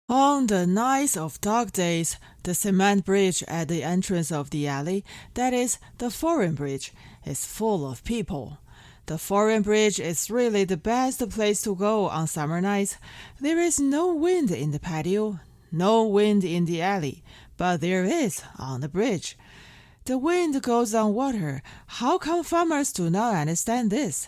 On the nights of dark days, the cement bridge at the entrance of the alley, that is, the foreign bridge, is full of people. The foreign bridge is really the best place to go on summer nights. There is no wind in the patio, no wind in the alley, but there is on the bridge. The wind goes on water. How come farmers do not understand this?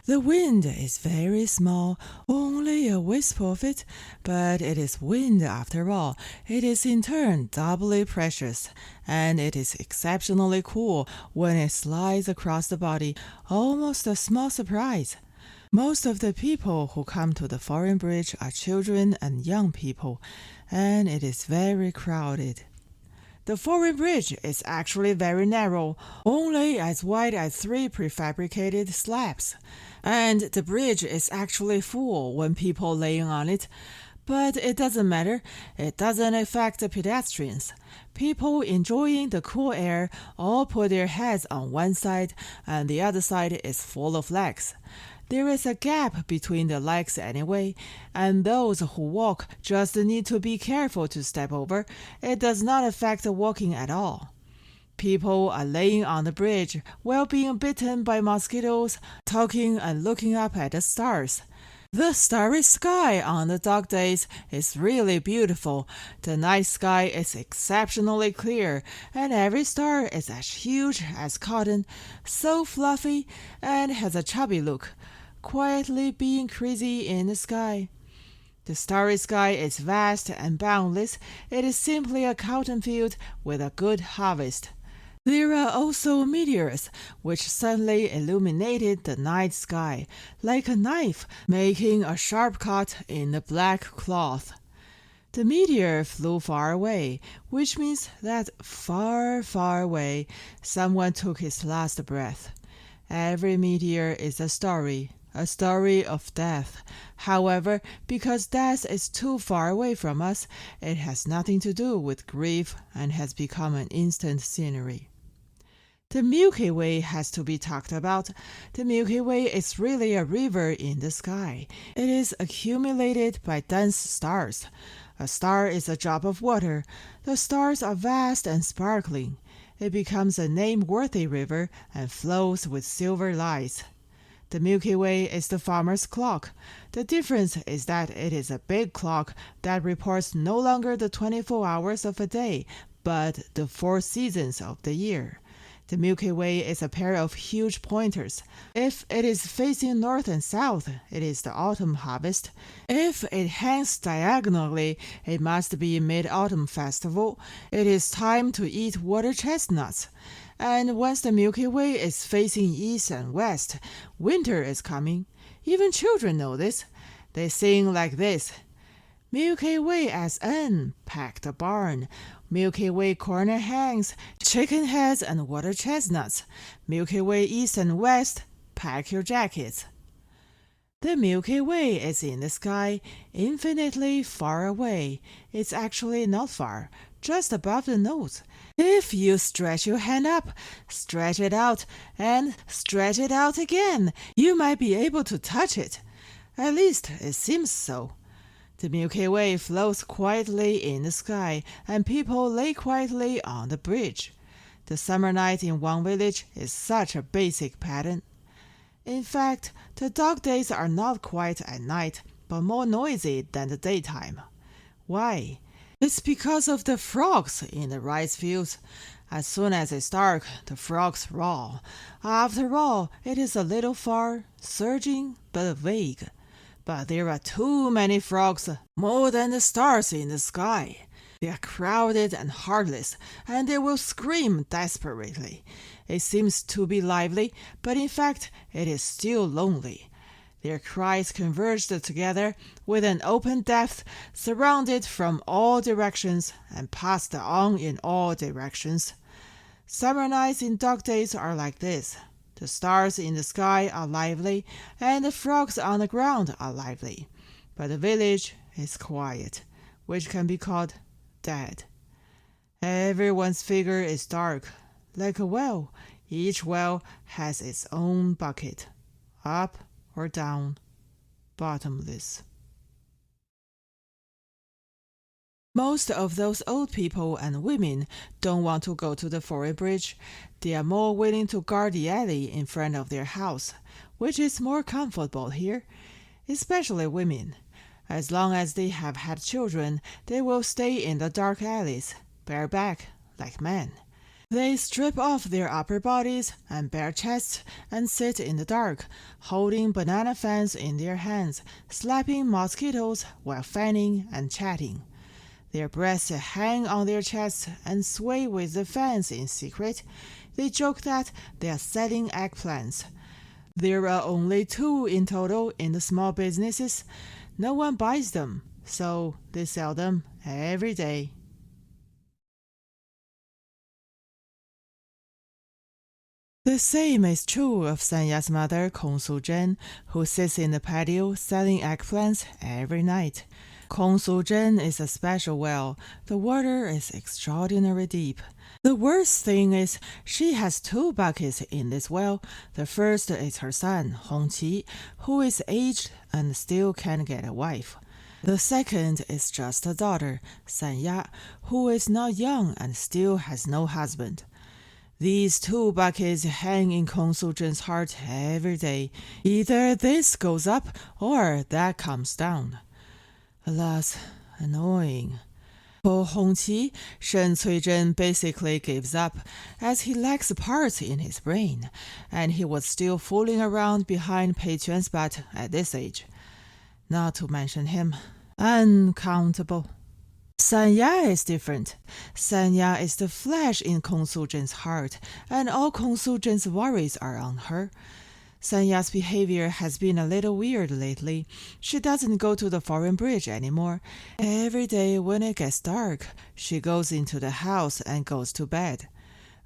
The wind is very small, only a wisp of it, but it is wind after all. It is in turn doubly precious, and it is exceptionally cool when it slides across the body, almost a small surprise. Most of the people who come to the foreign bridge are children and young people, and it is very crowded. The foreign bridge is actually very narrow, only as wide as 3 prefabricated slabs, and the bridge is actually full when people laying on it. But it doesn't matter. It doesn't affect the pedestrians. People enjoying the cool air all put their heads on one side, and the other side is full of legs. There is a gap between the legs anyway, and those who walk just need to be careful to step over. It does not affect the walking at all. People are laying on the bridge while being bitten by mosquitoes, talking and looking up at the stars. The starry sky on the dark days is really beautiful. The night sky is exceptionally clear, and every star is as huge as cotton, so fluffy, and has a chubby look, quietly being crazy in the sky. The starry sky is vast and boundless. It is simply a cotton field with a good harvest. There are also meteors, which suddenly illuminated the night sky, like a knife making a sharp cut in the black cloth. The meteor flew far away, which means that far, far away, someone took his last breath. Every meteor is a story of death. However, because death is too far away from us, it has nothing to do with grief and has become an instant scenery. The Milky Way has to be talked about. The Milky Way is really a river in the sky. It is accumulated by dense stars. A star is a drop of water. The stars are vast and sparkling. It becomes a name-worthy river and flows with silver lights. The Milky Way is the farmer's clock. The difference is that it is a big clock that reports no longer the 24 hours of a day, but the 4 seasons of the year. The Milky Way is a pair of huge pointers. If it is facing north and south, it is the autumn harvest. If it hangs diagonally, it must be Mid-Autumn Festival. It is time to eat water chestnuts. And once the Milky Way is facing east and west, winter is coming. Even children know this. They sing like this. Milky Way as N, pack the barn. Milky Way corner hangs, chicken heads and water chestnuts. Milky Way east and west, pack your jackets. The Milky Way is in the sky, infinitely far away. It's actually not far, just above the nose. If you stretch your hand up, stretch it out, and stretch it out again, you might be able to touch it. At least it seems so. The Milky Way floats quietly in the sky, and people lay quietly on the bridge. The summer night in one village is such a basic pattern. In fact, the dark days are not quite at night, but more noisy than the daytime. Why? It's because of the frogs in the rice fields. As soon as it's dark, the frogs roar. After all, it is a little far, surging, but vague. But there are too many frogs, more than the stars in the sky. They are crowded and heartless, and they will scream desperately. It seems to be lively, but in fact it is still lonely. Their cries converged together with an open depth, surrounded from all directions and passed on in all directions. Summer nights in dark days are like this. The stars in the sky are lively, and the frogs on the ground are lively. But the village is quiet, which can be called dead. Everyone's figure is dark, like a well. Each well has its own bucket, up or down, bottomless. Most of those old people and women don't want to go to the foreign bridge. They are more willing to guard the alley in front of their house, which is more comfortable here, especially women. As long as they have had children, they will stay in the dark alleys, bareback, like men. They strip off their upper bodies and bare chests and sit in the dark, holding banana fans in their hands, slapping mosquitoes while fanning and chatting. Their breasts hang on their chests and sway with the fans in secret. They joke that they are selling eggplants. There are only 2 in total in the small businesses. No one buys them, so they sell them every day. The same is true of Sanya's mother, Kong Su-zhen, who sits in the patio selling eggplants every night. Kong Su-zhen is a special well. The water is extraordinarily deep. The worst thing is she has 2 buckets in this well. The first is her son, Hongqi, who is aged and still can't get a wife. The second is just a daughter, Sanya, who is not young and still has no husband. These 2 buckets hang in Kong Su-zhen's heart every day. Either this goes up or that comes down. Alas, annoying. For Hongqi, Shen Cuizhen basically gives up, as he lacks parts in his brain, and he was still fooling around behind Pei Quan's butt at this age. Not to mention him, uncountable. Sanya is different. Sanya is the flesh in Kong Su-zhen's heart, and all Kong Su-zhen's worries are on her. Sanya's behavior has been a little weird lately. She doesn't go to the foreign bridge anymore. Every day when it gets dark, she goes into the house and goes to bed.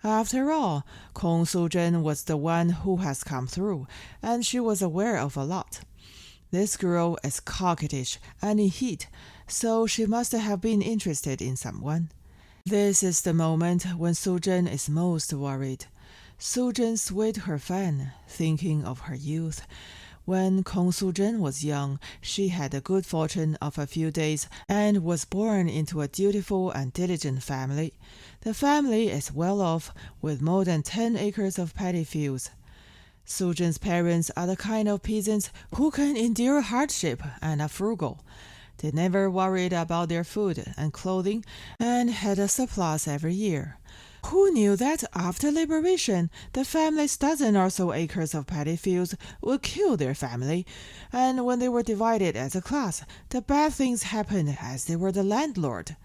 After all, Kong Su-zhen was the one who has come through, and she was aware of a lot. This girl is coquettish and in heat, so she must have been interested in someone. This is the moment when Su-zhen is most worried. Su-zhen swayed her fan, thinking of her youth. When Kong Su-zhen was young, she had the good fortune of a few days and was born into a dutiful and diligent family. The family is well off, with more than 10 acres of paddy fields. Su-zhen's parents are the kind of peasants who can endure hardship and are frugal. They never worried about their food and clothing and had a surplus every year. Who knew that after liberation, the family's dozen or so acres of paddy fields would kill their family, and when they were divided as a class, the bad things happened as they were the landlord?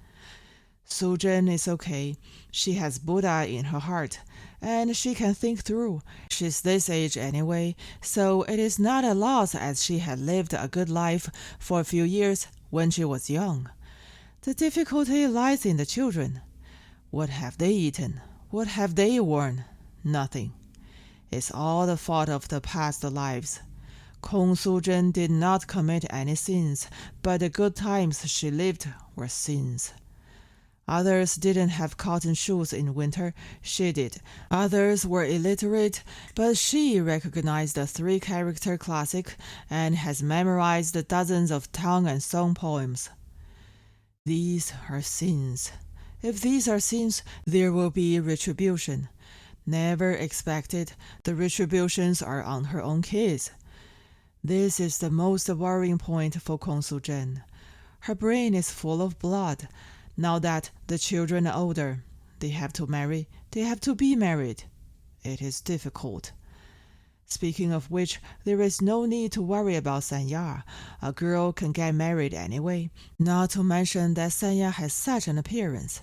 Su-zhen is okay. She has Buddha in her heart, and she can think through. She's this age anyway, so it is not a loss as she had lived a good life for a few years when she was young. The difficulty lies in the children. What have they eaten? What have they worn? Nothing. It's all the fault of the past lives. Kong Su-zhen did not commit any sins, but the good times she lived were sins. Others didn't have cotton shoes in winter. She did. Others were illiterate, but she recognized the 3-character classic and has memorized dozens of tongue and song poems. These are sins. If these are sins, there will be retribution. Never expected, the retributions are on her own kids. This is the most worrying point for Kong Su-zhen. Her brain is full of blood. Now that the children are older, they have to marry, they have to be married. It is difficult. Speaking of which, there is no need to worry about Sanya. A girl can get married anyway, not to mention that Sanya has such an appearance.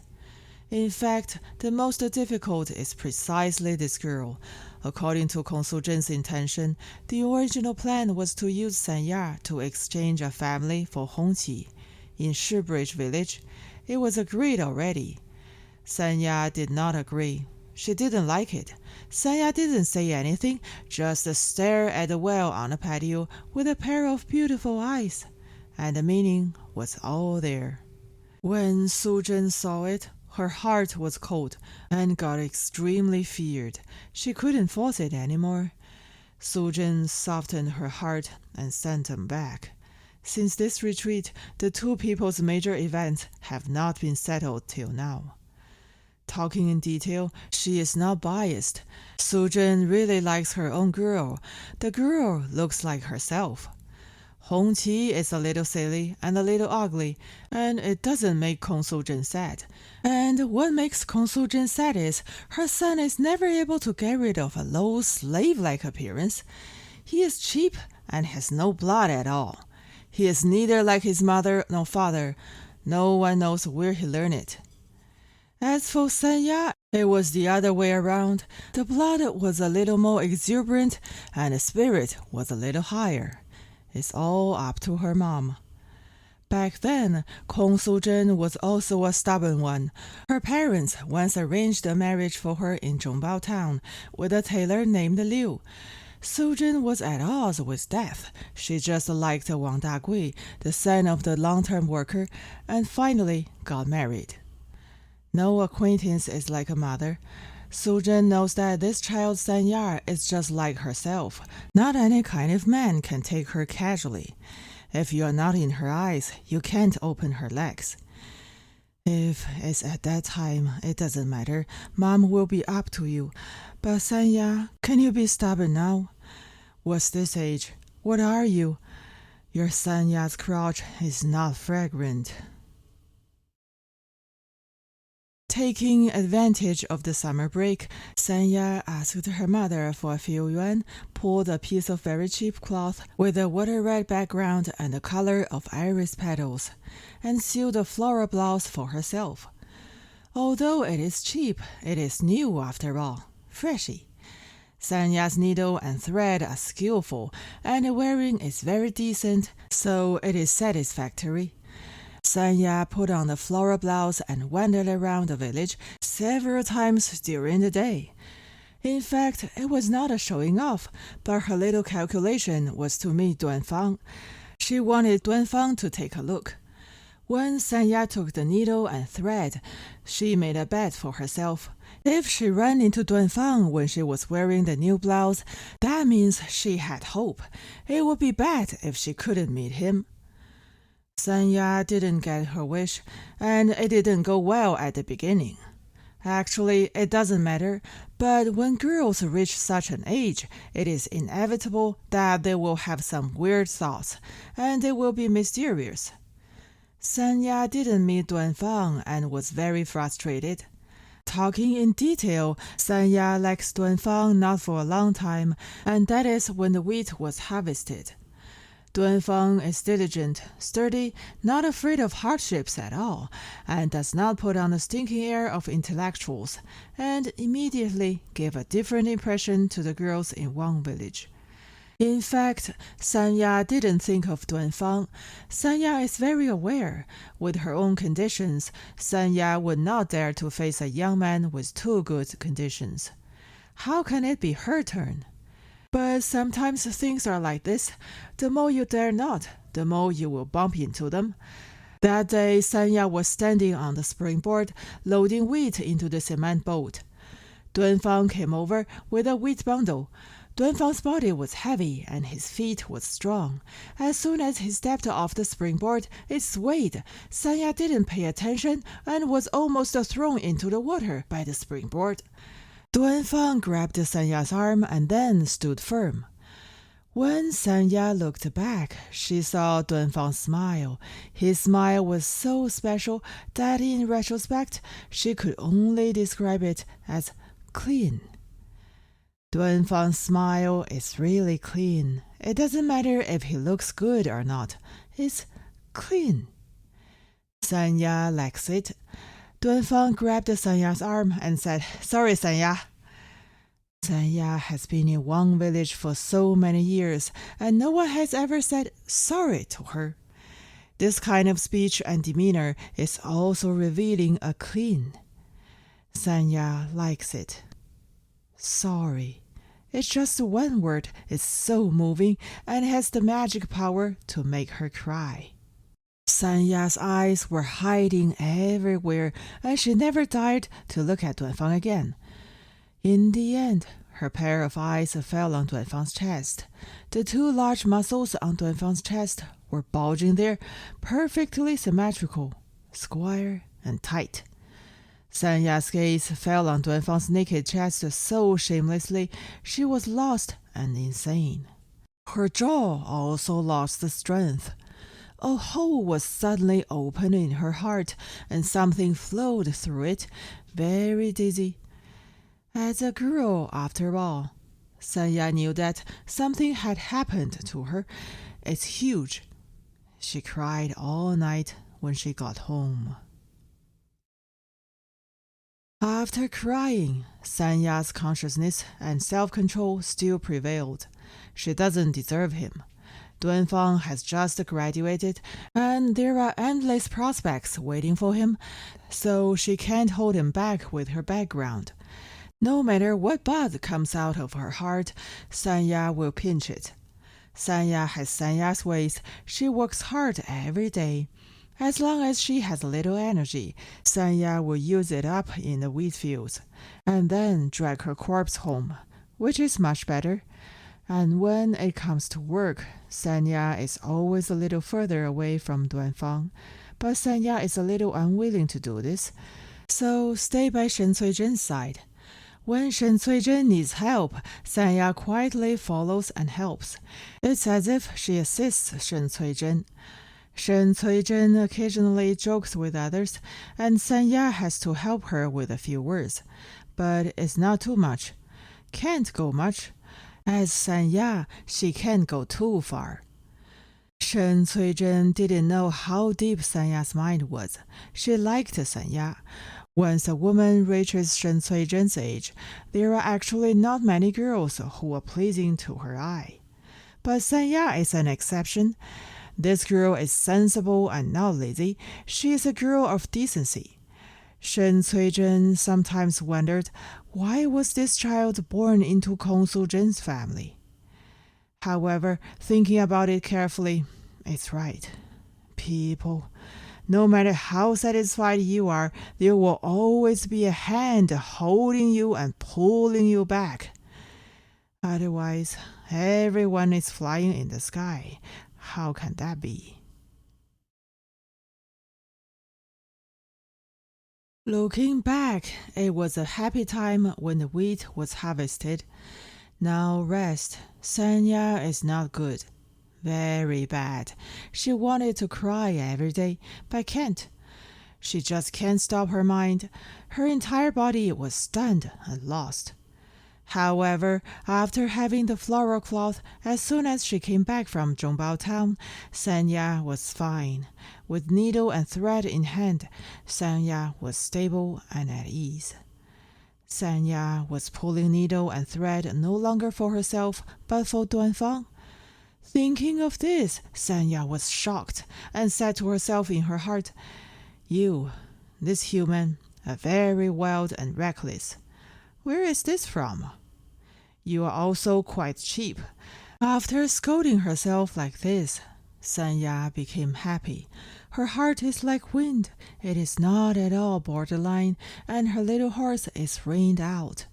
In fact, the most difficult is precisely this girl. According to Kong Su-zhen's intention, the original plan was to use Sanya to exchange a family for Hongqi. In Shibridge village, it was agreed already. Sanya did not agree. She didn't like it. Sanya didn't say anything, just stare at the well on the patio with a pair of beautiful eyes. And the meaning was all there. When Su-zhen saw it, her heart was cold and got extremely feared. She couldn't force it anymore. Su-zhen softened her heart and sent them back. Since this retreat, the two people's major events have not been settled till now. Talking in detail, she is not biased. Suzhen really likes her own girl. The girl looks like herself. Hongqi is a little silly and a little ugly, and it doesn't make Kong Suzhen sad. And what makes Kong Suzhen sad is her son is never able to get rid of a low, slave-like appearance. He is cheap and has no blood at all. He is neither like his mother nor father. No one knows where he learned it. As for Sanya, it was the other way around. The blood was a little more exuberant and the spirit was a little higher. It's all up to her mom. Back then, Kong Suzhen was also a stubborn one. Her parents once arranged a marriage for her in Zhongbao town with a tailor named Liu. Suzhen was at odds with death. She just liked Wang Dagui, the son of the long-term worker, and finally got married. No acquaintance is like a mother. Suzhen knows that this child Sanya is just like herself. Not any kind of man can take her casually. If you are not in her eyes, you can't open her legs. If it's at that time, it doesn't matter. Mom will be up to you. But Sanya, can you be stubborn now? What's this age? What are you? Your Sanya's crotch is not fragrant. Taking advantage of the summer break, Sanya asked her mother for a few yuan, pulled a piece of very cheap cloth with a water-red background and the color of iris petals, and sewed a floral blouse for herself. Although it is cheap, it is new after all, freshy. Sanya's needle and thread are skillful, and the wearing is very decent, so it is satisfactory. Sanya put on the floral blouse and wandered around the village several times during the day. In fact, it was not a showing off, but her little calculation was to meet Duanfang. She wanted Duanfang to take a look. When Sanya took the needle and thread, she made a bet for herself. If she ran into Duanfang when she was wearing the new blouse, that means she had hope. It would be bad if she couldn't meet him. Sanya didn't get her wish, and it didn't go well at the beginning. Actually, it doesn't matter, but when girls reach such an age, it is inevitable that they will have some weird thoughts, and they will be mysterious. Sanya didn't meet Duanfang and was very frustrated. Talking in detail, Sanya likes Duanfang not for a long time, and that is when the wheat was harvested. Duanfang is diligent, sturdy, not afraid of hardships at all, and does not put on the stinking air of intellectuals, and immediately gave a different impression to the girls in Wang village. In fact, Sanya didn't think of Duanfang. Sanya is very aware. With her own conditions, Sanya would not dare to face a young man with too good conditions. How can it be her turn? But sometimes things are like this. The more you dare not, the more you will bump into them. That day, Sanya was standing on the springboard, loading wheat into the cement boat. Duanfang came over with a wheat bundle. Duanfang's body was heavy and his feet was strong. As soon as he stepped off the springboard, it swayed. Sanya didn't pay attention and was almost thrown into the water by the springboard. Duanfang grabbed Sanya's arm and then stood firm. When Sanya looked back, she saw Duanfang smile. His smile was so special that in retrospect, she could only describe it as clean. Duanfang's smile is really clean. It doesn't matter if he looks good or not. It's clean. Sanya likes it. Duanfang grabbed Sanya's arm and said, "Sorry, Sanya." Sanya has been in Wang village for so many years, and no one has ever said sorry to her. This kind of speech and demeanor is also revealing a clean. Sanya likes it. Sorry. It's just one word. It's so moving and has the magic power to make her cry. Sanya's eyes were hiding everywhere, and she never dared to look at Duanfang again. In the end, her pair of eyes fell on Duanfang's chest. The two large muscles on Duanfang's chest were bulging there, perfectly symmetrical, square and tight. Sanya's gaze fell on Duanfang's naked chest so shamelessly she was lost and insane. Her jaw also lost the strength. A hole was suddenly opened in her heart, and something flowed through it, very dizzy. As a girl, after all, Sanya knew that something had happened to her. It's huge. She cried all night when she got home. After crying, Sanya's consciousness and self-control still prevailed. She doesn't deserve him. Duanfang has just graduated, and there are endless prospects waiting for him, so she can't hold him back with her background. No matter what bud comes out of her heart, Sanya will pinch it. Sanya has Sanya's ways. She works hard every day. As long as she has a little energy, Sanya will use it up in the wheat fields, and then drag her corpse home, which is much better. And when it comes to work, Sanya is always a little further away from Duanfang, but Sanya is a little unwilling to do this, so stay by Shen Cuizhen's side. When Shen Cuizhen needs help, Sanya quietly follows and helps. It's as if she assists Shen Cuizhen. Shen Cuizhen occasionally jokes with others, and Sanya has to help her with a few words, but it's not too much. Can't go much. As Sanya, she can't go too far. Shen Cuizhen didn't know how deep Sanya's mind was. She liked Sanya. Once a woman reaches Shen Cuizhen's age, there are actually not many girls who are pleasing to her eye. But Sanya is an exception. This girl is sensible and not lazy. She is a girl of decency. Shen Cuizhen sometimes wondered, why was this child born into Kong Suzhen's family? However, thinking about it carefully, it's right. People, no matter how satisfied you are, there will always be a hand holding you and pulling you back. Otherwise, everyone is flying in the sky. How can that be? Looking back, it was a happy time when the wheat was harvested. Now rest. Sanya is not good. Very bad. She wanted to cry every day, but can't. She just can't stop her mind. Her entire body was stunned and lost. However, after having the floral cloth, as soon as she came back from Zhongbao town, Sanya was fine. With needle and thread in hand, Sanya was stable and at ease. Sanya was pulling needle and thread no longer for herself, but for Duanfang. Thinking of this, Sanya was shocked and said to herself in her heart, "You, this human, are very wild and reckless. Where is this from? You are also quite cheap." After scolding herself like this, Sanya became happy. Her heart is like wind. It is not at all borderline, and her little horse is reined out.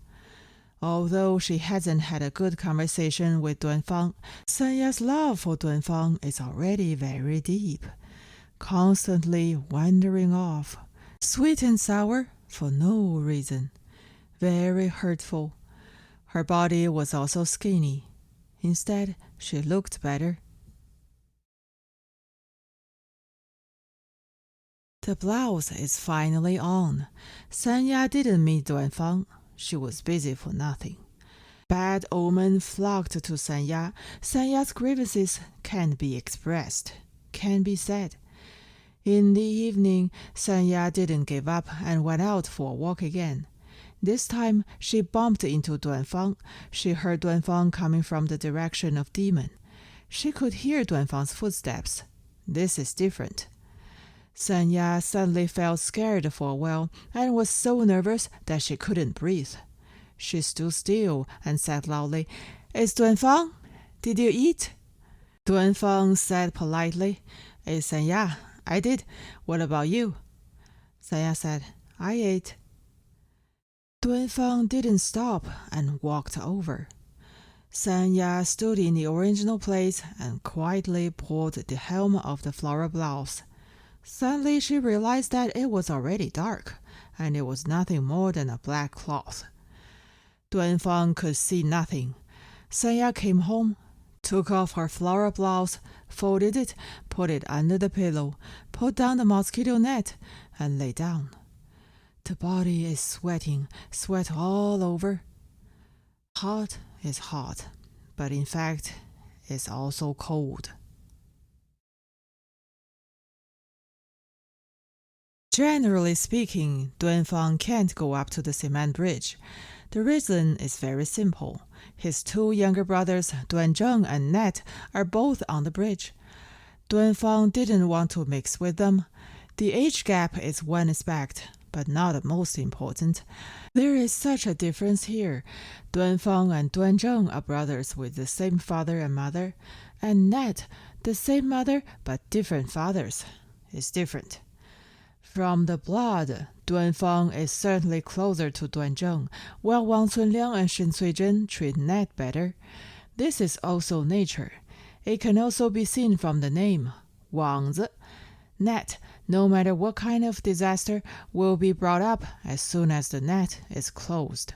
Although she hasn't had a good conversation with Duanfang, Sanya's love for Duanfang is already very deep, constantly wandering off, sweet and sour for no reason. Very hurtful. Her body was also skinny. Instead, she looked better. The blouse is finally on. Sanya didn't meet Duanfang. She was busy for nothing. Bad omen flocked to Sanya. Sanya's grievances can't be expressed, can't be said. In the evening, Sanya didn't give up and went out for a walk again. This time, she bumped into Duanfang. She heard Duanfang coming from the direction of Demon. She could hear Duanfang's footsteps. This is different. Sanya suddenly felt scared for a while and was so nervous that she couldn't breathe. She stood still and said loudly, "Is Duanfang? Did you eat?" Duanfang said politely, "Hey, Sanya, I did. What about you?" Sanya said, "I ate." Duanfang didn't stop and walked over. Sanya stood in the original place and quietly pulled the hem of the flower blouse. Suddenly she realized that it was already dark, and it was nothing more than a black cloth. Duanfang could see nothing. Sanya came home, took off her flower blouse, folded it, put it under the pillow, put down the mosquito net, and lay down. The body is sweating, sweat all over. Hot is hot, but in fact, it's also cold. Generally speaking, Duanfang can't go up to the cement bridge. The reason is very simple. His two younger brothers, Duanzheng and Net, are both on the bridge. Duanfang didn't want to mix with them. The age gap is one aspect, but not the most important. There is such a difference here. Duanfang and Duanzheng are brothers with the same father and mother, and Net, the same mother but different fathers, is different. From the blood, Duanfang is certainly closer to Duanzheng, while Wang Cunliang and Shen Cuizhen treat Net better. This is also nature. It can also be seen from the name, Wangzi. Net, no matter what kind of disaster, will be brought up as soon as the net is closed.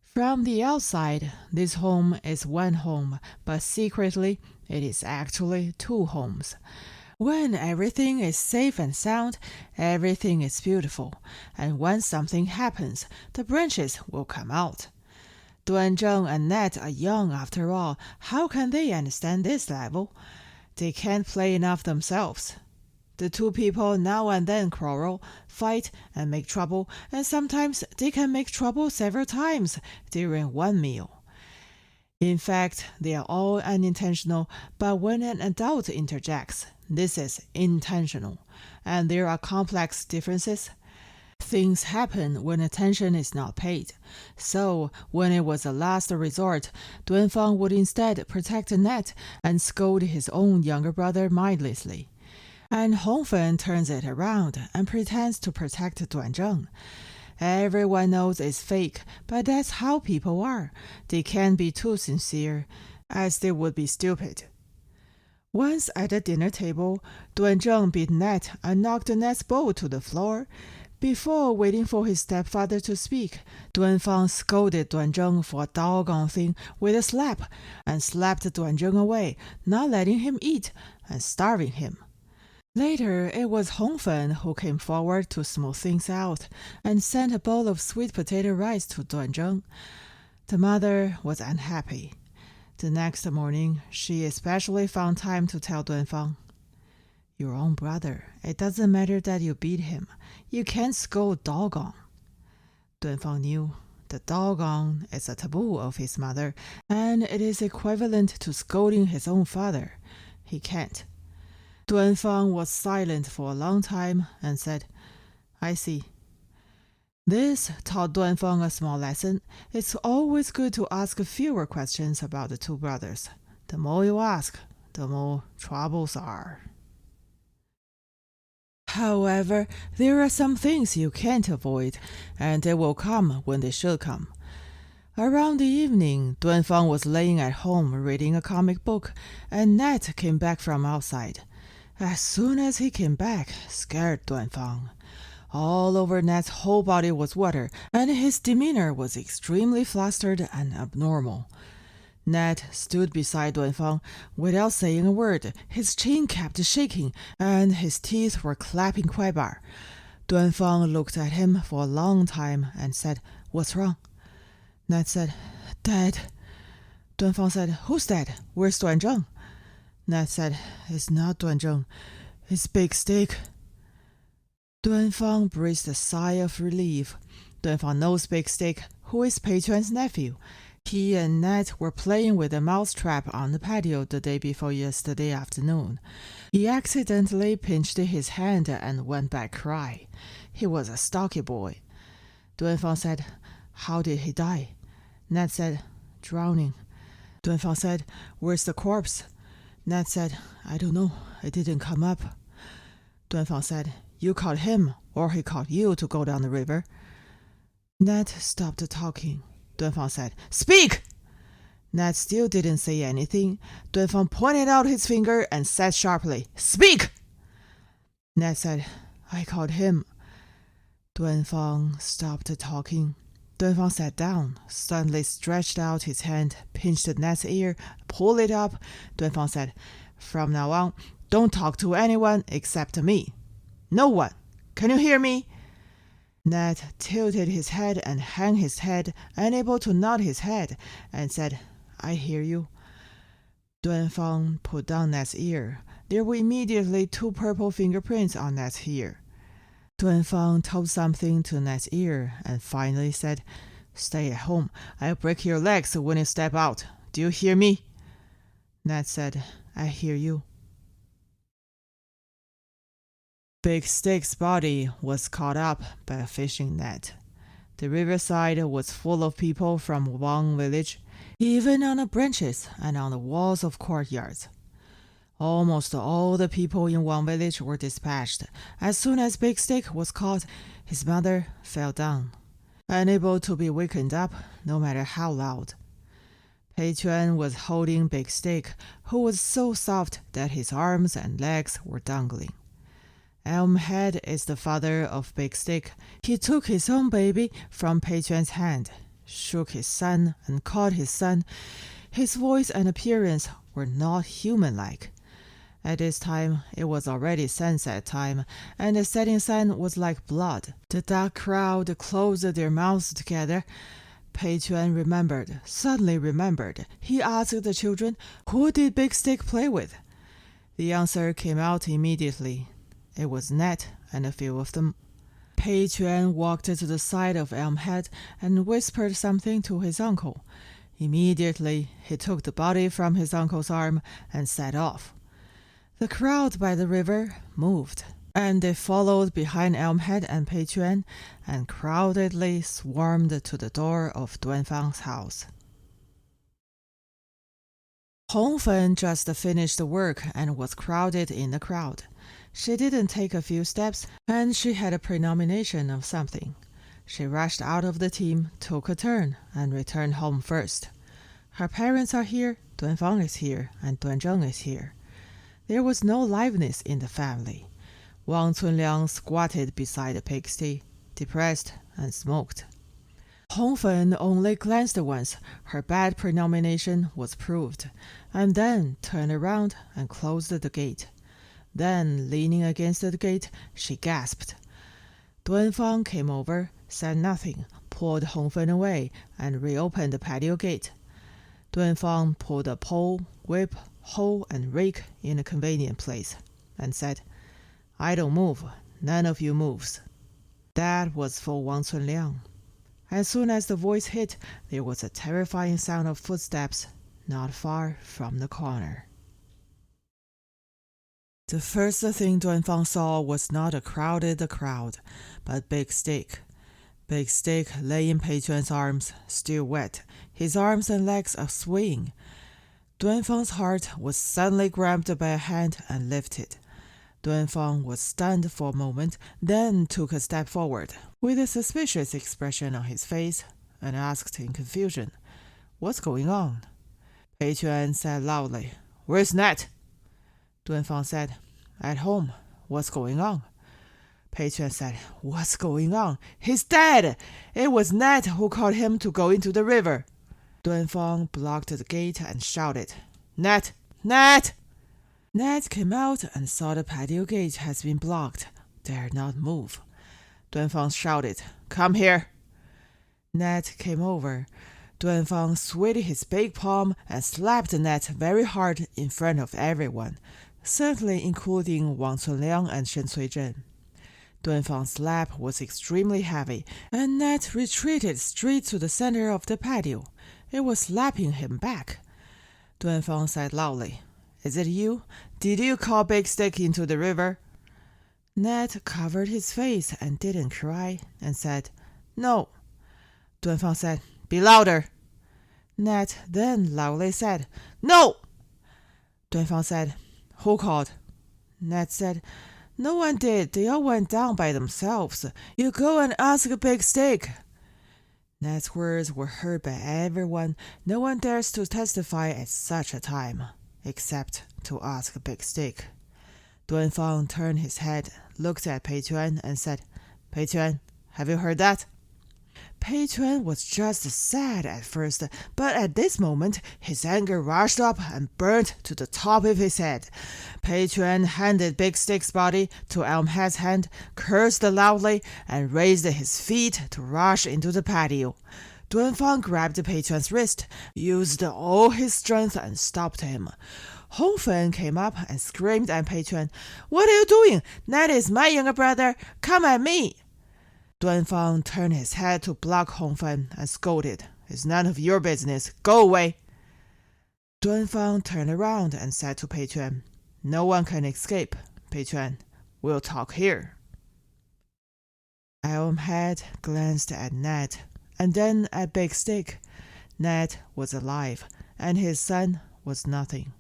From the outside, this home is one home, but secretly, it is actually two homes. When everything is safe and sound, everything is beautiful, and when something happens, the branches will come out. Duanzheng and Net are young after all. How can they understand this level? They can't play enough themselves. The two people now and then quarrel, fight, and make trouble, and sometimes they can make trouble several times during one meal. In fact, they are all unintentional, but when an adult interjects, this is intentional, and there are complex differences. Things happen when attention is not paid. So, when it was a last resort, Duanfang would instead protect Net and scold his own younger brother mindlessly. And Hongfen turns it around and pretends to protect Duanzheng. Everyone knows it's fake, but that's how people are. They can't be too sincere, as they would be stupid. Once at the dinner table, Duanzheng beat Net and knocked Net's bowl to the floor. Before waiting for his stepfather to speak, Duanfang scolded Duanzheng for a doggone thing with a slap, and slapped Duanzheng away, not letting him eat, and starving him. Later, it was Hongfen who came forward to smooth things out, and sent a bowl of sweet potato rice to Duanzheng. The mother was unhappy. The next morning, she especially found time to tell Duanfang, "Your own brother, it doesn't matter that you beat him. You can't scold doggone." Duanfang knew the doggone is a taboo of his mother, and it is equivalent to scolding his own father. He can't. Duanfang was silent for a long time and said, "I see." This taught Duanfang a small lesson. It's always good to ask fewer questions about the two brothers. The more you ask, the more troubles are. However, there are some things you can't avoid, and they will come when they should come. Around the evening, Duanfang was laying at home reading a comic book, and Net came back from outside. As soon as he came back, scared Duanfang. All over Net's whole body was water, and his demeanor was extremely flustered and abnormal. Net stood beside Duanfang without saying a word. His chin kept shaking, and his teeth were clapping quite bar. Duanfang looked at him for a long time and said, "What's wrong?" Net said, "Dad." Duanfang said, "Who's dead? Where's Duanzheng?" Net said, "It's not Duanzheng. It's Big Stick." Duanfang breathed a sigh of relief. Duanfang knows Big Stick, who is Pei Chuan's nephew. He and Net were playing with a mousetrap on the patio the day before yesterday afternoon. He accidentally pinched his hand and went back crying. He was a stocky boy. Duanfang said, "How did he die?" Net said, "Drowning." Duanfang said, "Where's the corpse?" Net said, "I don't know. It didn't come up." Duanfang said, "You caught him, or he caught you to go down the river." Net stopped talking. Duanfang said, "Speak!" Ned still didn't say anything. Duanfang pointed out his finger and said sharply, "Speak!" Ned said, "I called him." Duanfang stopped talking. Duanfang sat down, suddenly stretched out his hand, pinched Ned's ear, pulled it up. Duanfang said, "From now on, don't talk to anyone except me. No one. Can you hear me?" Ned tilted his head and hung his head, unable to nod his head, and said, "I hear you." Duanfang put down Ned's ear. There were immediately 2 purple fingerprints on Ned's ear. Duanfang told something to Ned's ear and finally said, "Stay at home. I'll break your legs when you step out. Do you hear me?" Ned said, "I hear you." Big Stick's body was caught up by a fishing net. The riverside was full of people from Wang village, even on the branches and on the walls of courtyards. Almost all the people in Wang village were dispatched. As soon as Big Stick was caught, his mother fell down, unable to be wakened up, no matter how loud. Pei Chuan was holding Big Stick, who was so soft that his arms and legs were dangling. Elmhead is the father of Big Stick. He took his own baby from Pei Chuan's hand, shook his son, and called his son. His voice and appearance were not human-like. At this time, it was already sunset time, and the setting sun was like blood. The dark crowd closed their mouths together. Pei Chuan suddenly remembered. He asked the children, "Who did Big Stick play with?" The answer came out immediately. It was Ned and a few of them. Pei Chuan walked to the side of Elmhead and whispered something to his uncle. Immediately, he took the body from his uncle's arm and set off. The crowd by the river moved, and they followed behind Elmhead and Pei Chuan and crowdedly swarmed to the door of Duanfang's house. Hongfen just finished work and was crowded in the crowd. She didn't take a few steps, and she had a premonition of something. She rushed out of the team, took a turn, and returned home first. Her parents are here, Duanfang is here, and Duanzheng is here. There was no liveliness in the family. Wang Cunliang squatted beside the pigsty, depressed, and smoked. Hongfen only glanced once. Her bad premonition was proved, and then turned around and closed the gate. Then, leaning against the gate, she gasped. Duanfang came over, said nothing, pulled Hongfen away, and reopened the patio gate. Duanfang pulled a pole, whip, hoe, and rake in a convenient place, and said, "I don't move. None of you moves." That was for Wang Cunliang. As soon as the voice hit, there was a terrifying sound of footsteps not far from the corner. The first thing Duanfang saw was not a crowded crowd, but Big Stick. Big Stick lay in Pei Chuan's arms, still wet, his arms and legs swaying. Duanfang's heart was suddenly grabbed by a hand and lifted. Duanfang was stunned for a moment, then took a step forward, with a suspicious expression on his face, and asked in confusion, "What's going on?" Pei Chuan said loudly, "Where's Ned?" Duanfang said, "At home. What's going on?" Pei Chuan said, "What's going on? He's dead! It was Ned who called him to go into the river." Duanfang blocked the gate and shouted, "Ned! Ned!" Ned came out and saw the patio gate has been blocked, dared not move. Duanfang shouted, "Come here!" Ned came over. Duanfang swayed his big palm and slapped Ned very hard in front of everyone, certainly including Wang Cunliang and Shen Cuizhen. Duanfang's slap was extremely heavy, and Ned retreated straight to the center of the patio. It was slapping him back. Duanfang said loudly, "Is it you? Did you call Big Stick into the river?" Ned covered his face and didn't cry, and said, "No." Duanfang said, "Be louder." Ned then loudly said, "No!" Duanfang said, "Who called?" Ned said, "No one did. They all went down by themselves. You go and ask Big Stick." Ned's words were heard by everyone. No one dares to testify at such a time, except to ask Big Stick. Duanfang turned his head, looked at Pei Chuan, and said, Pei Chuan, have you heard that? Pei Chuan was just sad at first, but at this moment his anger rushed up and burnt to the top of his head. Pei Chuan handed Big Stick's body to Elmhead's hand, cursed loudly, and raised his feet to rush into the patio. Duanfang grabbed Pei Chuan's wrist, used all his strength, and stopped him. Hongfen came up and screamed at Pei Chuan, What are you doing? That is my younger brother. Come at me. Duanfang turned his head to block Hongfen and scolded, It's none of your business. Go away. Duanfang turned around and said to Pei Chuan, No one can escape, Pei Chuan. We'll talk here. Elmhead glanced at Ned and then at Big Stick. Ned was alive, and his son was nothing.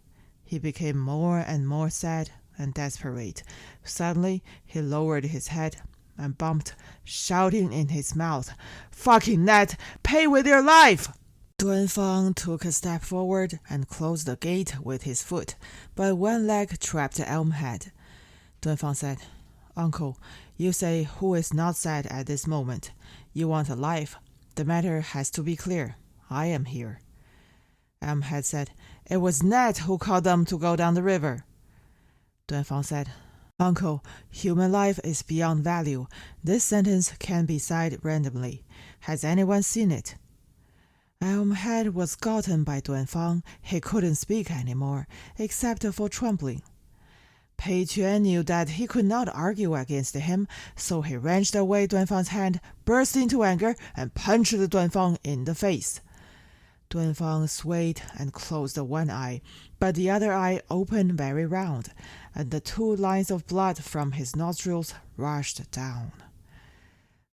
He became more and more sad and desperate. Suddenly, he lowered his head and bumped, shouting in his mouth, Fucking Ned, pay with your life! Duanfang took a step forward and closed the gate with his foot, but one leg trapped Elmhead. Duanfang said, Uncle, you say who is not sad at this moment. You want a life. The matter has to be clear. I am here. Elmhead said, It was Ned who called them to go down the river. Duanfang said, Uncle, human life is beyond value. This sentence can be said randomly. Has anyone seen it? Elmhead was gotten by Duanfang. He couldn't speak anymore, except for trembling. Pei Chuan knew that he could not argue against him, so he wrenched away Duanfang's hand, burst into anger, and punched Duanfang in the face. Duanfang swayed and closed one eye, but the other eye opened very round, and the 2 lines of blood from his nostrils rushed down.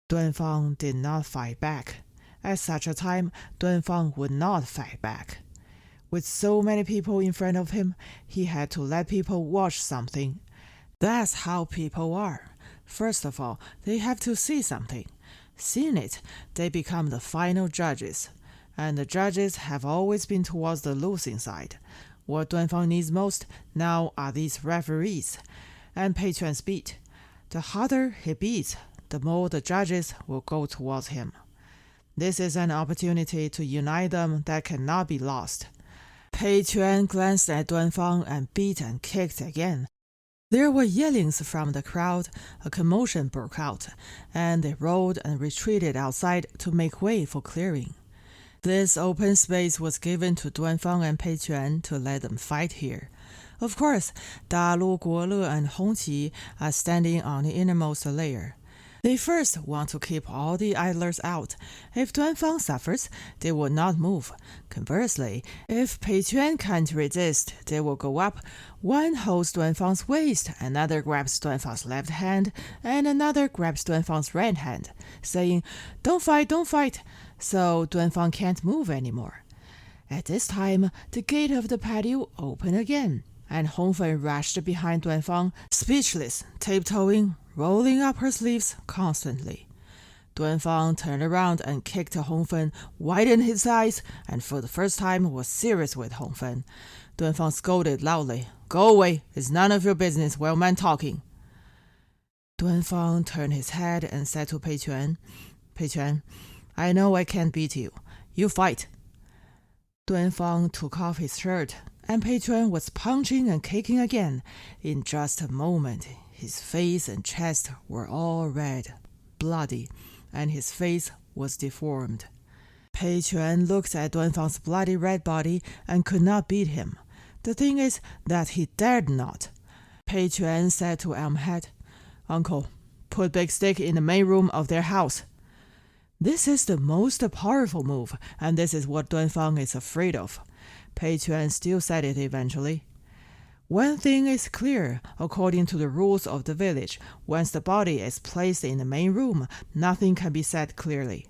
Duanfang did not fight back. At such a time, Duanfang would not fight back. With so many people in front of him, he had to let people watch something. That's how people are. First of all, they have to see something. Seeing it, they become the final judges. And the judges have always been towards the losing side. What Duanfang needs most now are these referees. And Pei Chuan's beat. The harder he beats, the more the judges will go towards him. This is an opportunity to unite them that cannot be lost. Pei Chuan glanced at Duanfang and beat and kicked again. There were yellings from the crowd, a commotion broke out, and they rolled and retreated outside to make way for clearing. This open space was given to Duanfang and Pei Chuan to let them fight here. Of course, Dalu, Guole, and Hongqi are standing on the innermost layer. They first want to keep all the idlers out. If Duanfang suffers, they will not move. Conversely, if Pei Chuan can't resist, they will go up. One holds Duanfang's waist, another grabs Duanfang's left hand, and another grabs Duanfang's right hand, saying, Don't fight, don't fight. So Duanfang can't move anymore. At this time, the gate of the patio opened again, and Hongfen rushed behind Duanfang, speechless, tiptoeing, rolling up her sleeves constantly. Duanfang turned around and kicked Hongfen, widened his eyes, and for the first time was serious with Hongfen. Duanfang scolded loudly, Go away, it's none of your business while man talking. Duanfang turned his head and said to Pei Chuan, Pei Chuan, I know I can't beat you. You fight. Duanfang took off his shirt, and Pei Chuan was punching and kicking again. In just a moment, his face and chest were all red, bloody, and his face was deformed. Pei Chuan looked at Duanfang's bloody red body and could not beat him. The thing is that he dared not. Pei Chuan said to Elmhead, Uncle, put Big Stick in the main room of their house. This is the most powerful move, and this is what Duanfang is afraid of. Pei Chuan still said it eventually. One thing is clear, according to the rules of the village, once the body is placed in the main room, nothing can be said clearly.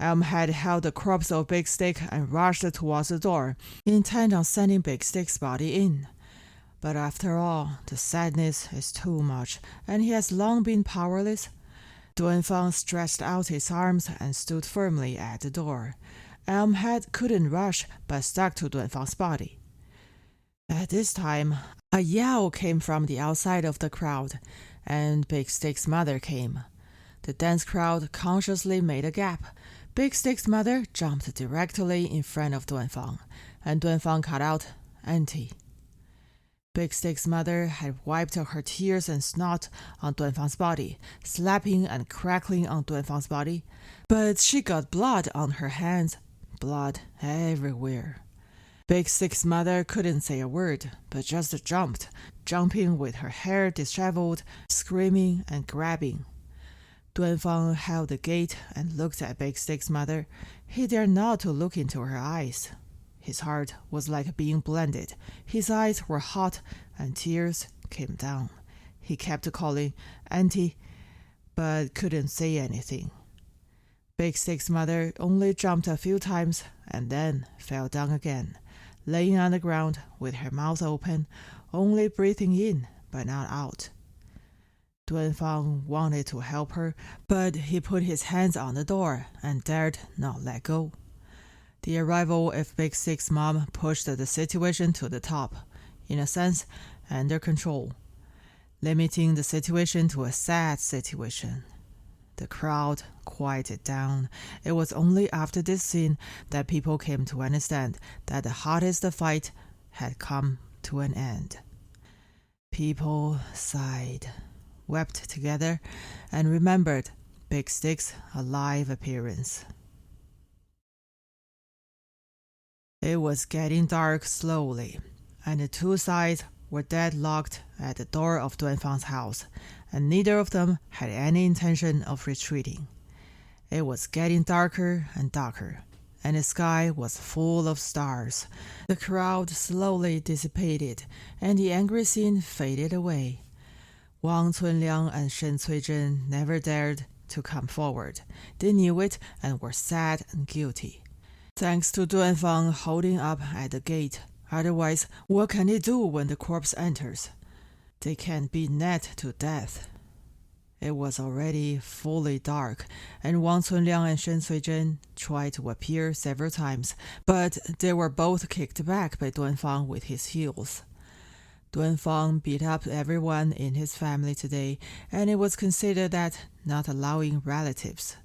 Elmhead held the corpse of Big Stick and rushed towards the door, intent on sending Big Stick's body in. But after all, the sadness is too much, and he has long been powerless. Duanfang stretched out his arms and stood firmly at the door. Elmhead couldn't rush but stuck to Duanfang's body. At this time, a yell came from the outside of the crowd, and Big Stick's mother came. The dense crowd consciously made a gap. Big Stick's mother jumped directly in front of Duanfang, and Duanfang called out, "Auntie." Big Stick's mother had wiped her tears and snot on Duanfang's body, slapping and crackling on Duanfang's body, but she got blood on her hands, blood everywhere. Big Stick's mother couldn't say a word, but just jumped, jumping with her hair disheveled, screaming and grabbing. Duanfang held the gate and looked at Big Stick's mother. He dared not to look into her eyes. His heart was like being blinded. His eyes were hot and tears came down. He kept calling, "Auntie," but couldn't say anything. Big Stick's mother only jumped a few times and then fell down again, laying on the ground with her mouth open, only breathing in but not out. Duanfang wanted to help her, but he put his hands on the door and dared not let go. The arrival of Big Stick's mom pushed the situation to the top, in a sense, under control, limiting the situation to a sad situation. The crowd quieted down. It was only after this scene that people came to understand that the hottest fight had come to an end. People sighed, wept together, and remembered Big Stick's alive appearance. It was getting dark slowly, and the two sides were deadlocked at the door of Duanfang's house, and neither of them had any intention of retreating. It was getting darker and darker, and the sky was full of stars. The crowd slowly dissipated, and the angry scene faded away. Wang Cunliang and Shen Cuizhen never dared to come forward. They knew it and were sad and guilty. Thanks to Duanfang holding up at the gate. Otherwise, what can they do when the corpse enters? They can't beat Ned to death. It was already fully dark, and Wang Cunliang and Shen Cuizhen tried to appear several times, but they were both kicked back by Duanfang with his heels. Duanfang beat up everyone in his family today, and it was considered that not allowing relatives.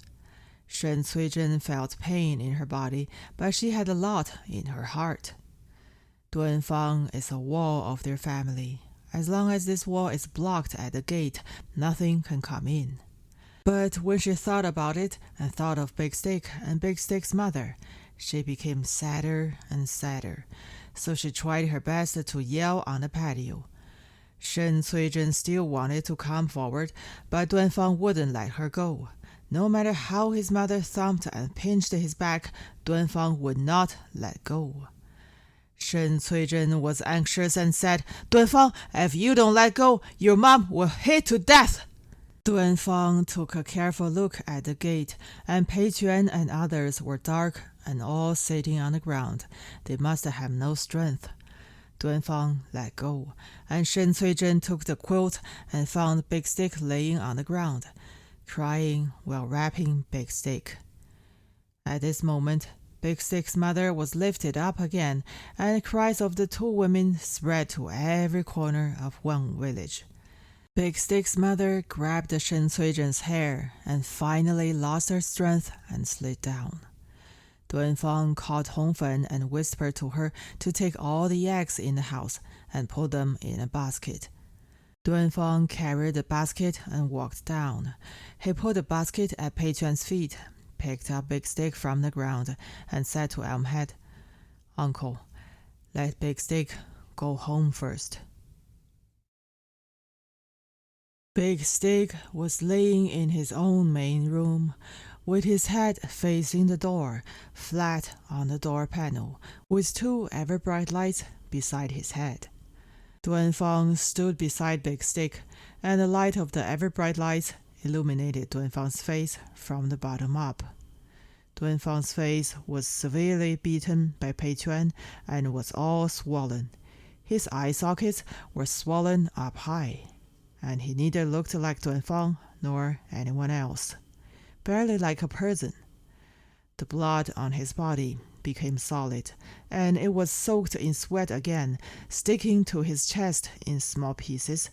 Shen Cuizhen felt pain in her body, but she had a lot in her heart. Duanfang is a wall of their family. As long as this wall is blocked at the gate, nothing can come in. But when she thought about it and thought of Big Stick and Big Stick's mother, she became sadder and sadder, so she tried her best to yell on the patio. Shen Cuizhen still wanted to come forward, but Duanfang wouldn't let her go. No matter how his mother thumped and pinched his back, Duanfang would not let go. Shen Cuizhen was anxious and said, "Duanfang, if you don't let go, your mom will hit to death." Duanfang took a careful look at the gate, and Pei Quan and others were dark and all sitting on the ground. They must have no strength. Duanfang let go, and Shen Cuizhen took the quilt and found Big Stick laying on the ground, crying while wrapping Big Stick. At this moment, Big Stick's mother was lifted up again, and cries of the two women spread to every corner of one village. Big Stick's mother grabbed Shen Cuizhen's hair and finally lost her strength and slid down. Duanfang called Hongfen and whispered to her to take all the eggs in the house and put them in a basket. Duanfang carried the basket and walked down. He put the basket at Pei Quan's feet, picked up Big Stick from the ground, and said to Elmhead, "Uncle, let Big Stick go home first." Big Stick was laying in his own main room, with his head facing the door, flat on the door panel, with two ever-bright lights beside his head. Duanfang stood beside Big Stick, and the light of the ever-bright lights illuminated Duanfang's face from the bottom up. Duanfang's face was severely beaten by Pei Quan and was all swollen. His eye sockets were swollen up high, and he neither looked like Duanfang nor anyone else, barely like a person. The blood on his body became solid, and it was soaked in sweat again, sticking to his chest in small pieces.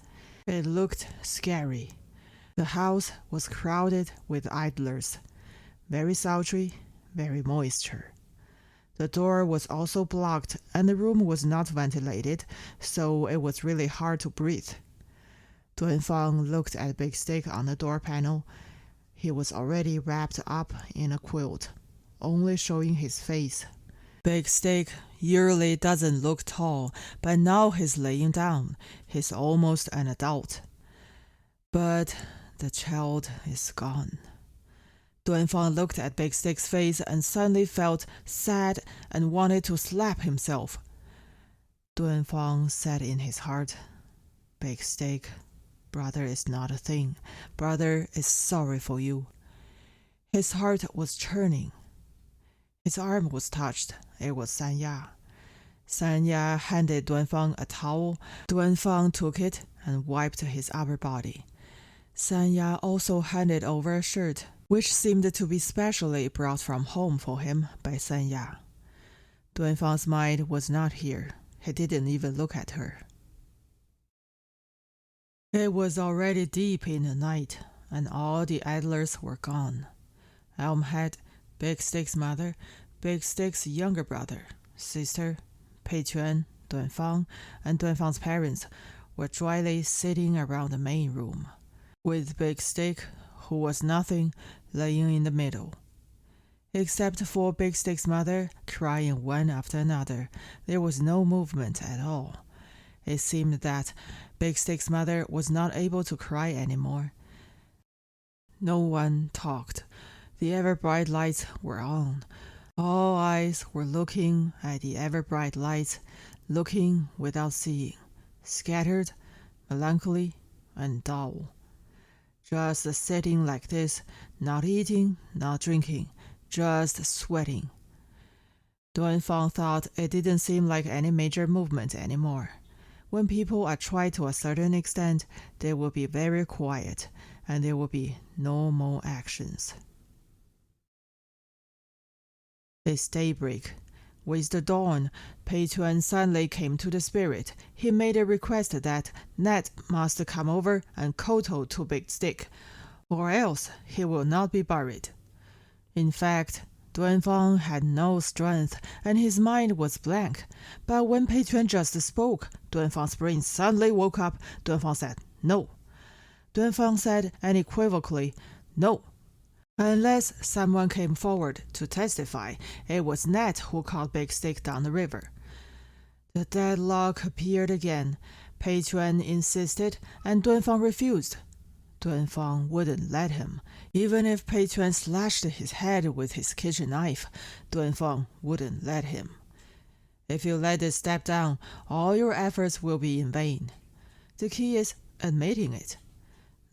It looked scary. The house was crowded with idlers, very sultry, very moisture. The door was also blocked, and the room was not ventilated, so it was really hard to breathe. Duanfang looked at Big Stick on the door panel. He was already wrapped up in a quilt, only showing his face. Big Stick usually doesn't look tall, but now he's laying down. He's almost an adult. But the child is gone. Duanfang looked at Big Stick's face and suddenly felt sad and wanted to slap himself. Duanfang said in his heart, "Big Stick, brother is not a thing. Brother is sorry for you." His heart was churning. His arm was touched. It was Sanya. Sanya handed Duanfang a towel. Duanfang took it and wiped his upper body. Sanya also handed over a shirt, which seemed to be specially brought from home for him by Sanya. Duanfang's mind was not here. He didn't even look at her. It was already deep in the night, and all the idlers were gone. Elmhead, Big Stick's mother, Big Stick's younger brother, sister, Pei Quan, Duanfang, and Duanfang's parents were dryly sitting around the main room, with Big Stick, who was nothing, laying in the middle. Except for Big Stick's mother crying one after another, there was no movement at all. It seemed that Big Stick's mother was not able to cry anymore. No one talked. The ever-bright lights were on. All eyes were looking at the ever-bright lights, looking without seeing, scattered, melancholy, and dull. Just sitting like this, not eating, not drinking, just sweating. Duanfang thought it didn't seem like any major movement anymore. When people are tried to a certain extent, they will be very quiet, and there will be no more actions. It's daybreak. With the dawn, Pei Quan suddenly came to the spirit. He made a request that Ned must come over and kowtow to Big Stick, or else he will not be buried. In fact, Duanfang had no strength, and his mind was blank. But when Pei Quan just spoke, Duanfang's brain suddenly woke up. Duanfang said, "No." Duanfang said unequivocally, "No." Unless someone came forward to testify, it was Ned who caught Big Stick down the river. The deadlock appeared again. Pei Quan insisted, and Duanfang refused. Duanfang wouldn't let him. Even if Pei Quan slashed his head with his kitchen knife, Duanfang wouldn't let him. If you let this step down, all your efforts will be in vain. The key is admitting it.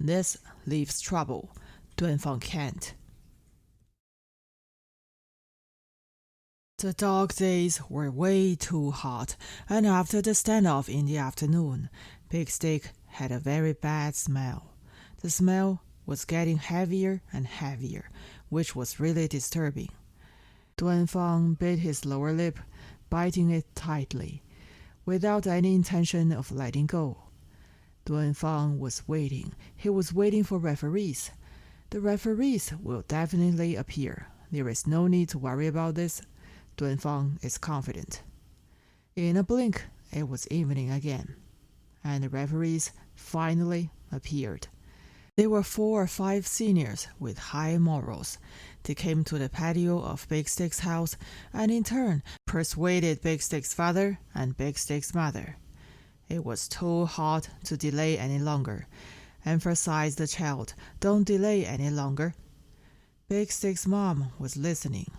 This leaves trouble. Duanfang can't. The dog days were way too hot, and after the standoff in the afternoon, Big Stick had a very bad smell. The smell was getting heavier and heavier, which was really disturbing. Duanfang bit his lower lip, biting it tightly, without any intention of letting go. Duanfang was waiting. He was waiting for referees. The referees will definitely appear. There is no need to worry about this. Duanfang is confident. In a blink, it was evening again, and the referees finally appeared. There were 4 or 5 seniors with high morals. They came to the patio of Big Stick's house and in turn persuaded Big Stick's father and Big Stick's mother. It was too hot to delay any longer. Emphasized the child, "Don't delay any longer." Big Stick's mom was listening.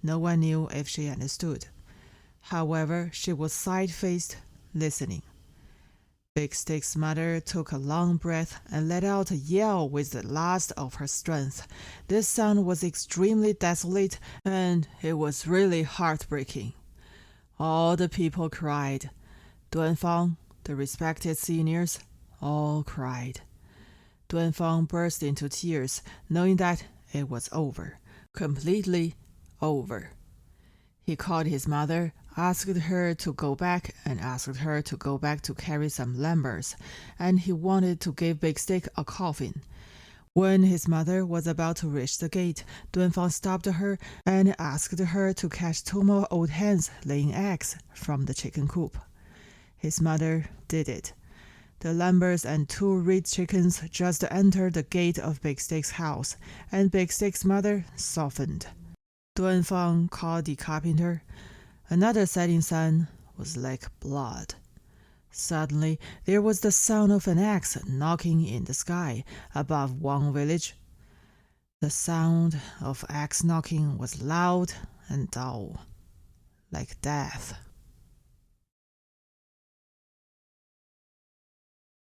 No one knew if she understood. However, she was side-faced, listening. Big Stick's mother took a long breath and let out a yell with the last of her strength. This sound was extremely desolate, and it was really heartbreaking. All the people cried. Duanfang, the respected seniors, all cried. Duanfang burst into tears, knowing that it was over, completely over. He called his mother, asked her to go back, and asked her to go back to carry some lambers, and he wanted to give Big Stick a coffin. When his mother was about to reach the gate, Duanfang stopped her and asked her to catch 2 more old hens laying eggs from the chicken coop. His mother did it. The lambers and 2 red chickens just entered the gate of Big Stick's house, and Big Stick's mother softened. Duanfang called the carpenter. Another setting sun was like blood. Suddenly, there was the sound of an axe knocking in the sky above Wang village. The sound of axe knocking was loud and dull, like death.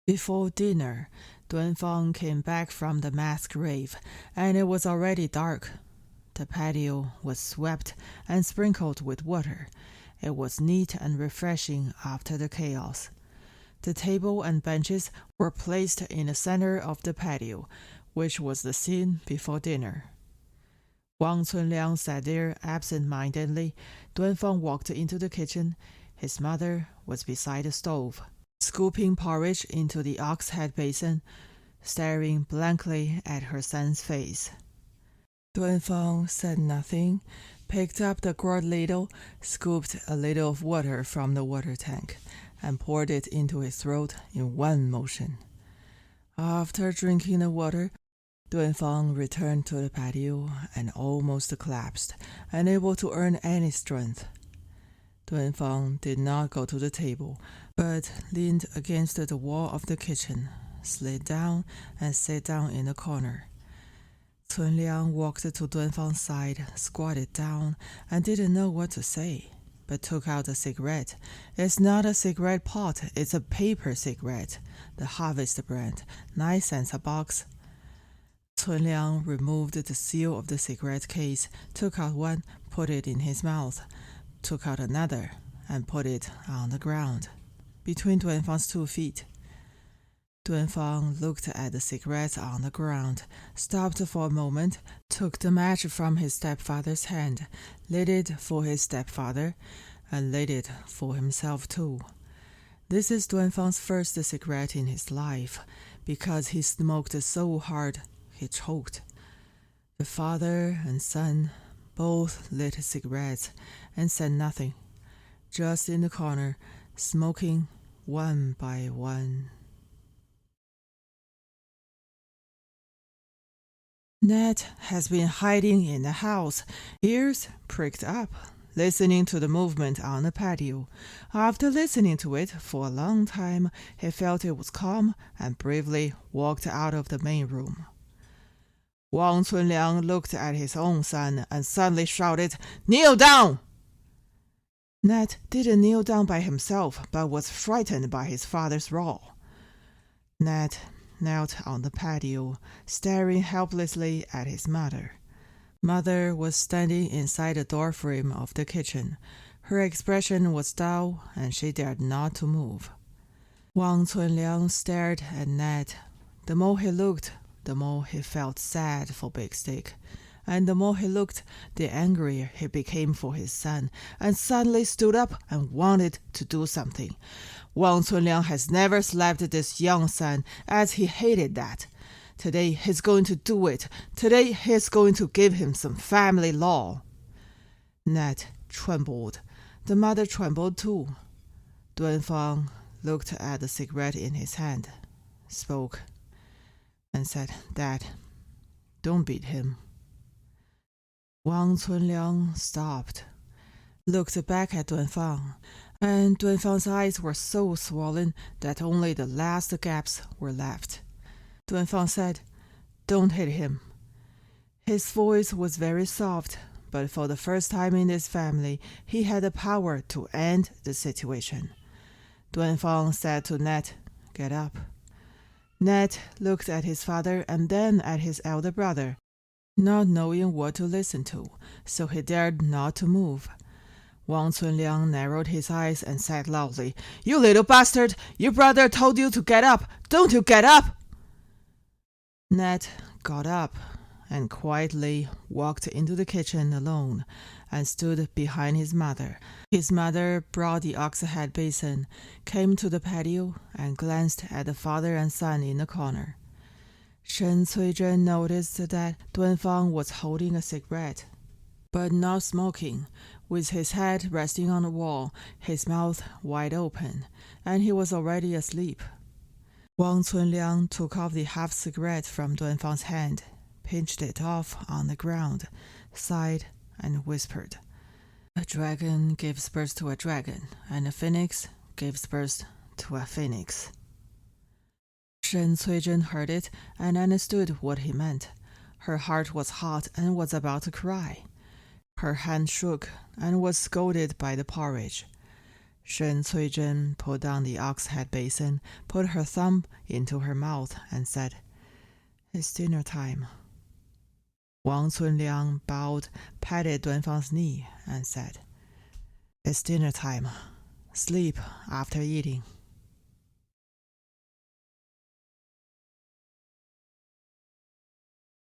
Before dinner, Duanfang came back from the masquerade, and it was already dark. The patio was swept and sprinkled with water. It was neat and refreshing after the chaos. The table and benches were placed in the center of the patio, which was the scene before dinner. Wang Cunliang sat there absent-mindedly. Duanfang walked into the kitchen. His mother was beside the stove, scooping porridge into the ox-head basin, staring blankly at her son's face. Duanfang said nothing, picked up the gourd ladle, scooped a little of water from the water tank, and poured it into his throat in one motion. After drinking the water, Duanfang returned to the patio and almost collapsed, unable to earn any strength. Duanfang did not go to the table, but leaned against the wall of the kitchen, slid down, and sat down in the corner. Cunliang walked to Duanfang's side, squatted down, and didn't know what to say, but took out a cigarette. It's not a cigarette pot, it's a paper cigarette, the Harvest brand, 9 cents a box. Cunliang removed the seal of the cigarette case, took out one, put it in his mouth, took out another, and put it on the ground, between Duanfang's 2 feet. Duanfang looked at the cigarettes on the ground, stopped for a moment, took the match from his stepfather's hand, lit it for his stepfather, and lit it for himself too. This is Duanfang's first cigarette in his life. Because he smoked so hard, he choked. The father and son both lit cigarettes and said nothing, just in the corner, smoking one by one. Ned has been hiding in the house, ears pricked up, listening to the movement on the patio. After listening to it for a long time, he felt it was calm and bravely walked out of the main room. Wang Cunliang looked at his own son and suddenly shouted, "Kneel down!" Ned didn't kneel down by himself, but was frightened by his father's roar. Ned knelt on the patio, staring helplessly at his mother. Mother was standing inside the doorframe of the kitchen. Her expression was dull, and she dared not to move. Wang Cunliang stared at Ned. The more he looked, the more he felt sad for Big Stick, and the more he looked, the angrier he became for his son, and suddenly stood up and wanted to do something. Wang Cunliang has never slapped this young son, as he hated that. Today he's going to do it. Today he's going to give him some family law. Ned trembled. The mother trembled too. Duanfang looked at the cigarette in his hand, spoke, and said, "Dad, don't beat him." Wang Cunliang stopped, looked back at Duanfang, and Duanfang's eyes were so swollen that only the last gaps were left. Duanfang said, "Don't hit him." His voice was very soft, but for the first time in his family, he had the power to end the situation. Duanfang said to Ned, "Get up." Ned looked at his father and then at his elder brother, not knowing what to listen to, so he dared not to move. Wang Cunliang narrowed his eyes and said loudly, "You little bastard! Your brother told you to get up! Don't you get up!" Ned got up and quietly walked into the kitchen alone and stood behind his mother. His mother brought the ox head basin, came to the patio, and glanced at the father and son in the corner. Shen Cuizhen noticed that Duanfang was holding a cigarette, but not smoking, with his head resting on the wall, his mouth wide open, and he was already asleep. Wang Cunliang took off the half-cigarette from Duanfang's hand, pinched it off on the ground, sighed, and whispered, "A dragon gives birth to a dragon, and a phoenix gives birth to a phoenix." Shen Cuizhen heard it and understood what he meant. Her heart was hot and was about to cry. Her hand shook and was scalded by the porridge. Shen Cuizhen put down the ox head basin, put her thumb into her mouth, and said, "It's dinner time." Wang Cunliang bowed, patted Duanfang's knee, and said, "It's dinner time. Sleep after eating."